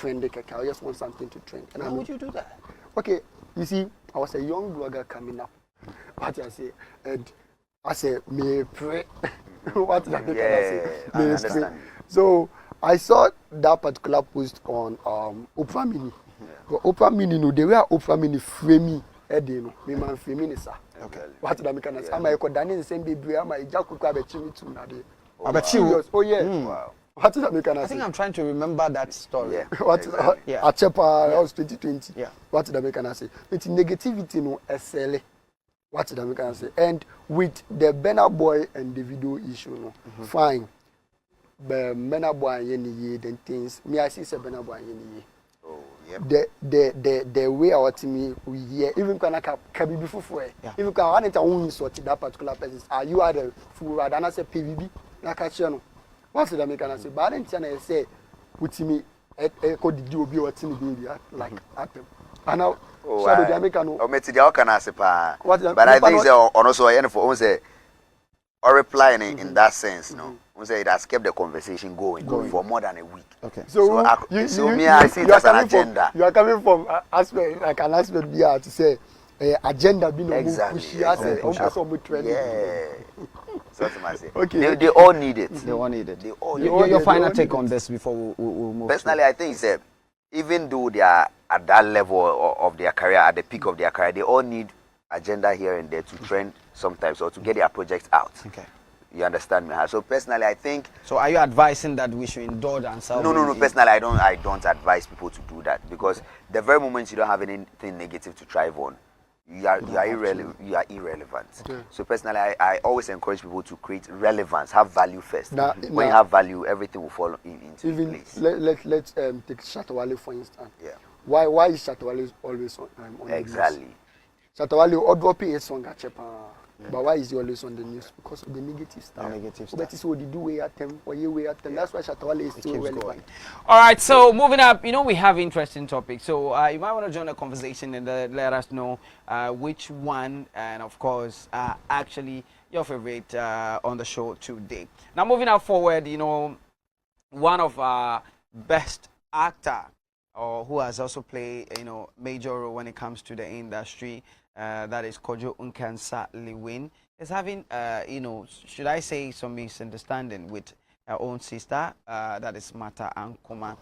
trend. I just want something to trend. And how would you do that? Okay, you see, I was a young blogger coming up. What I say, and I said, may pray. What did I make? I understand. So I saw that particular post on Oprah Mini. Oprah Mini, no, the way Oprah Mini frame me, me man frame me, sir. Okay. What did I make? Am I could done in the same baby? Am I just could have a chimney too? I bet you. Oh yeah. Wow. What did I make? I think I'm trying to remember that story. Yeah. What? Exactly. Yeah. At Chepa, that was 2020. Yeah. What did I make? It's negativity, no SLA. What did I make? And with the Benna Boy and the video issue, no, fine. But Benna Boy and then things. Me, I see Benna Boy and Oh, yep. The way our team we hear, even when I can be before, even when I want to own sort that particular person, are you are the fool? I don't say PVB, like I channel. What's the American say? But I didn't say, put me a code do be what team baby like at them. And now, shadow the American. Oh, met the Alcana, But I think so. Also, I for say, or replying in that sense, no. We say it has kept the conversation going for more than a week. Okay. So I see it as an agenda. You are coming from aspect like an aspect here to say agenda being exactly. Yeah. So I say. Okay. They all need it. They all need it. Your final take on this before we move. Personally, I think it's even though they are at that level of their career, at the peak of their career, they all need agenda here and there to trend sometimes or to get their projects out. Okay. You understand me? So personally, I think. So are you advising that we should indulge and sell? No. Personally, I don't advise people to do that because the very moment you don't have anything negative to thrive on, you are irrelevant. Okay. So personally, I always encourage people to create relevance, have value first. When you have value, everything will fall into place. Let's take Shatawale for instance. Yeah. Why is Shatawale always on exactly. Shatawale or drop a song at Chepa. But why is he always on the news? Because of the negative stuff. But it's what you do way at them or you way at them. That's why Shatawale is still relevant. All right, so moving up, we have interesting topics. So you might want to join the conversation and let us know which one, and of course, actually your favorite on the show today. Now, moving up forward, one of our best actor or who has also played, major role when it comes to the industry. That is Kojo Nkansa Lewin is having, should I say some misunderstanding with her own sister, that is Mata Ankomah.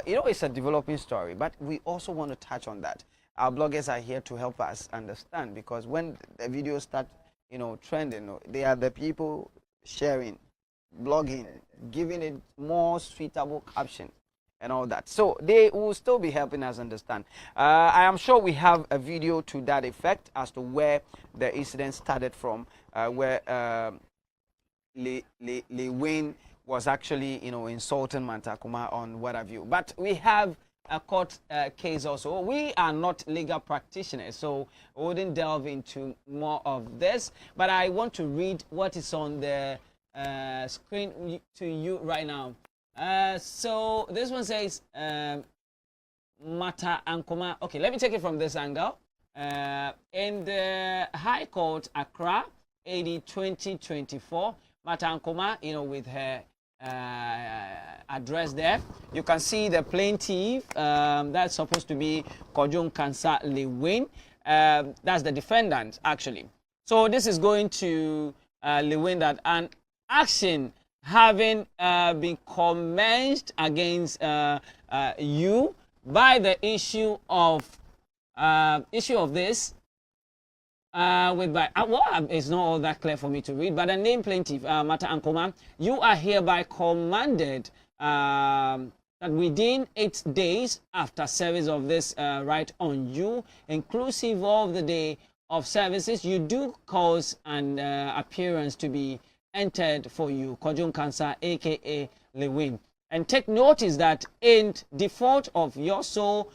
It's a developing story, but we also want to touch on that. Our bloggers are here to help us understand because when the videos start, trending, they are the people sharing, blogging, giving it more suitable caption and all that. So they will still be helping us understand. I am sure we have a video to that effect as to where the incident started from, where Lewin was actually, insulting Mata Ankomah on what have you. But we have a court case also. We are not legal practitioners, so we wouldn't delve into more of this. But I want to read what is on the screen to you right now. So this one says Mata Ankomah. Okay, let me take it from this angle. In the High Court, Accra, AD 2024, Mata Ankomah, with her address there, you can see the plaintiff. That's supposed to be Kojo Nkansa Lewin. That's the defendant, actually. So this is going to Lewin that an action having been commenced against you by the issue of this it's not all that clear for me to read, but the name plaintiff Mata Ankomah, you are hereby commanded that within 8 days after service of this right on you, inclusive of the day of services, you do cause an appearance to be entered for you, Kojo Nkansa, aka Lewin. And take notice that in default of your so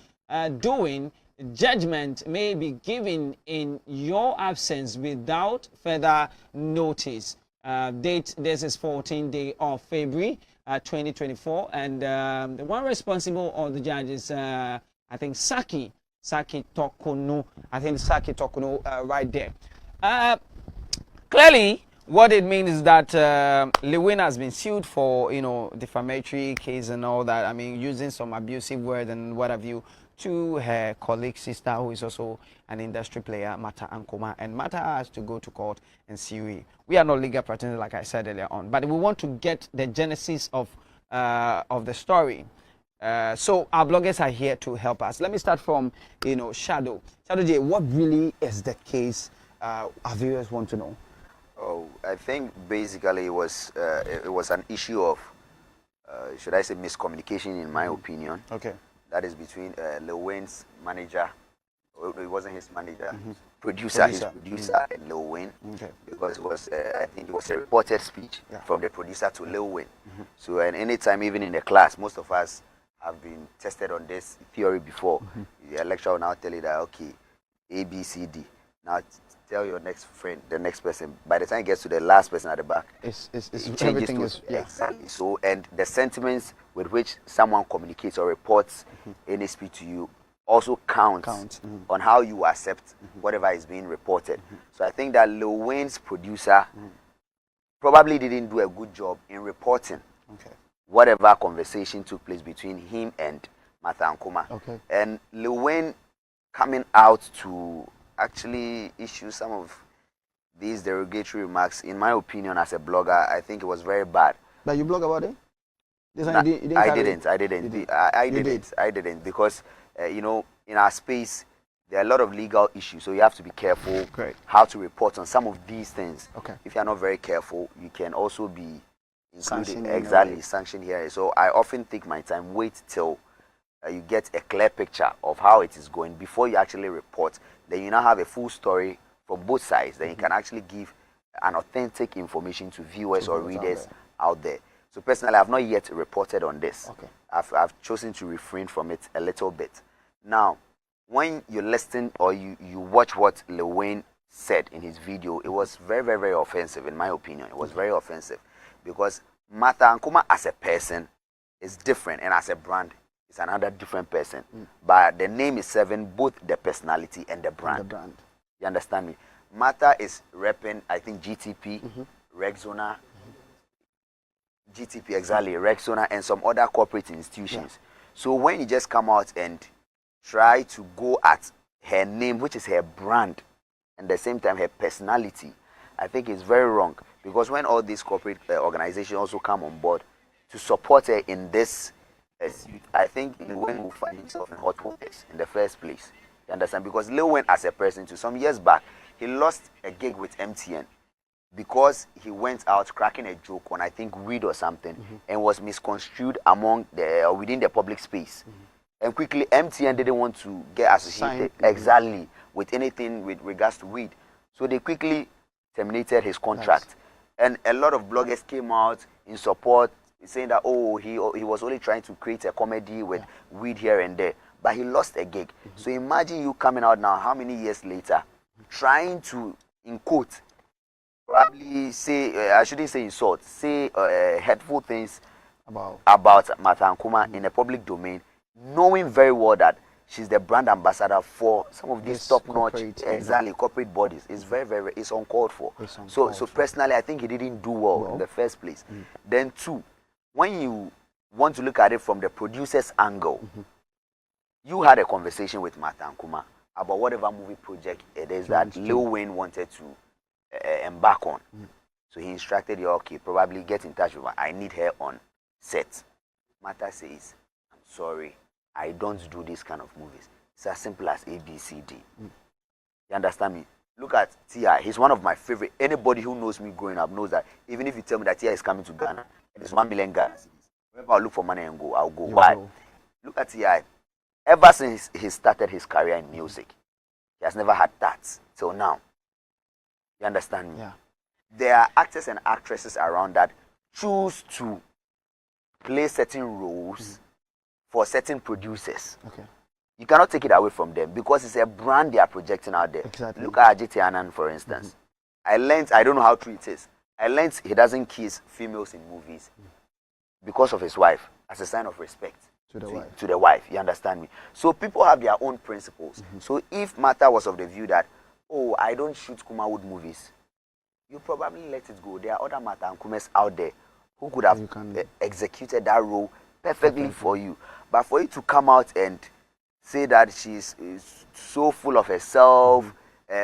doing, judgment may be given in your absence without further notice. Date, this is 14th day of February 2024. And the one responsible of the judge is, I think, Saki Tokuno. I think Saki Tokuno right there. Clearly, what it means is that Lewin has been sued for, you know, defamatory case and all that. I mean, using some abusive words and what have you to her colleague sister, who is also an industry player, Mata Ankomah, and Mata has to go to court and sue him. We are not legal practitioners, like I said earlier on, but we want to get the genesis of the story. So our bloggers are here to help us. Let me start from, you know, Shadow. Shadow J, what really is the case? Our viewers want to know. Oh, I think basically it was an issue of, should I say, miscommunication, in my opinion. Okay. That is between Lil Wayne's manager. It wasn't his manager. Producer. His producer, and Lil Wayne. Okay. Because it was, I think it was a reported speech from the producer to Lil Wayne. So, and anytime, even in the class, most of us have been tested on this theory before. The lecturer will now tell you that, okay, A, B, C, D. Now tell your next friend, the next person. By the time it gets to the last person at the back, it changes to exactly. So, and the sentiments with which someone communicates or reports any speech to you also counts on how you accept whatever is being reported. So I think that Lil Wayne's producer probably didn't do a good job in reporting whatever conversation took place between him and Martha Ankomah. And Lil Wayne coming out to actually issue some of these derogatory remarks, in my opinion, as a blogger, I think it was very bad. But you blog about it? I didn't, because you know, in our space there are a lot of legal issues, so you have to be careful how to report on some of these things. If you're not very careful, you can also be included, sanctioned here. So I often take my time, wait till you get a clear picture of how it is going before you actually report. Then you now have a full story from both sides. Then you can actually give an authentic information to viewers or readers out there. So personally, I have not yet reported on this. I've chosen to refrain from it a little bit. Now, when you listen or you watch what Lil Wayne said in his video, it was very, very, very offensive, in my opinion. It was very offensive, because Martha Ankomah as a person is different, and as a brand, it's another different person. But the name is serving both the personality and the brand. You understand me? Martha is repping, I think, GTP, Rexona, GTP, exactly, Rexona, and some other corporate institutions. So when you just come out and try to go at her name, which is her brand, and at the same time her personality, I think it's very wrong. Because when all these corporate organizations also come on board to support her in this, I think Lil Wayne will find himself in hot waters in the first place. You understand? Because Lil Wayne as a person, too, some years back, he lost a gig with MTN because he went out cracking a joke on, I think, weed or something, and was misconstrued among the within the public space. And quickly, MTN didn't want to get associated with anything with regards to weed, so they quickly terminated his contract. And a lot of bloggers came out in support, saying that, oh, he was only trying to create a comedy with weed here and there, but he lost a gig. So imagine you coming out now, how many years later, trying to, in quote, probably say, I shouldn't say insult, say hurtful things about Martha Ankomah in a public domain, knowing very well that she's the brand ambassador for some of these top-notch, corporate bodies. It's very, very, it's uncalled for. So personally, I think he didn't do well in the first place. Then two, when you want to look at it from the producer's angle, you had a conversation with Martha Ankomah about whatever movie project it is that Lil Wayne wanted to embark on. So he instructed you, okay, probably get in touch with her. I need her on set. Martha says, I'm sorry, I don't do this kind of movies. It's as simple as A, B, C, D. You understand me? Look at T.I. He's one of my favorite. Anybody who knows me growing up knows that even if you tell me that T.I. is coming to Ghana, it is 1 million Ghana. Whenever I look for money and go, I'll go. Why? Look at T.I. Ever since he started his career in music, he has never had that till now. You understand me? There are actors and actresses around that choose to play certain roles for certain producers. You cannot take it away from them because it's a brand they are projecting out there. Look at Ajit Anand, for instance. I don't know how true it is. I learned he doesn't kiss females in movies because of his wife, as a sign of respect to the wife. You understand me? So people have their own principles. So if Martha was of the view that, oh, I don't shoot Kumawood movies, you probably let it go. There are other Mata Ankomahs out there who could have executed that role perfectly for you. But for you to come out and say that she's so full of herself,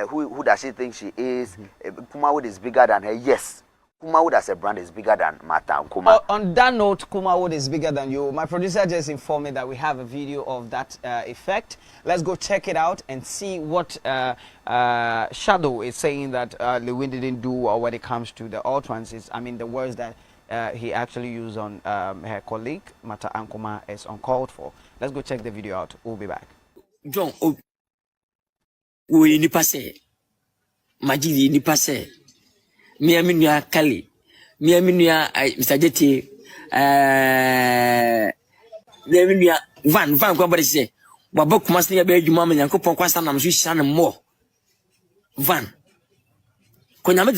who does she think she is? Kumawood is bigger than her. Yes, Kumawood as a brand is bigger than Mata Ankomah. On that note, Kumawood is bigger than you. My producer just informed me that we have a video of that effect. Let's go check it out and see what Shadow is saying that Lewin didn't do, or when it comes to the utterances. I mean, the words that he actually used on her colleague, Mata Ankomah, is uncalled for. Let's go check the video out. We'll be back. John, we ni passe. Majidi ni passe. Miaminia Kali. Miaminia Mr. Jetty. Miaminia Van kwa bari se. Wabok masni abe jumama nyankopon kwasa na msu shana mo. Van. Ko nyame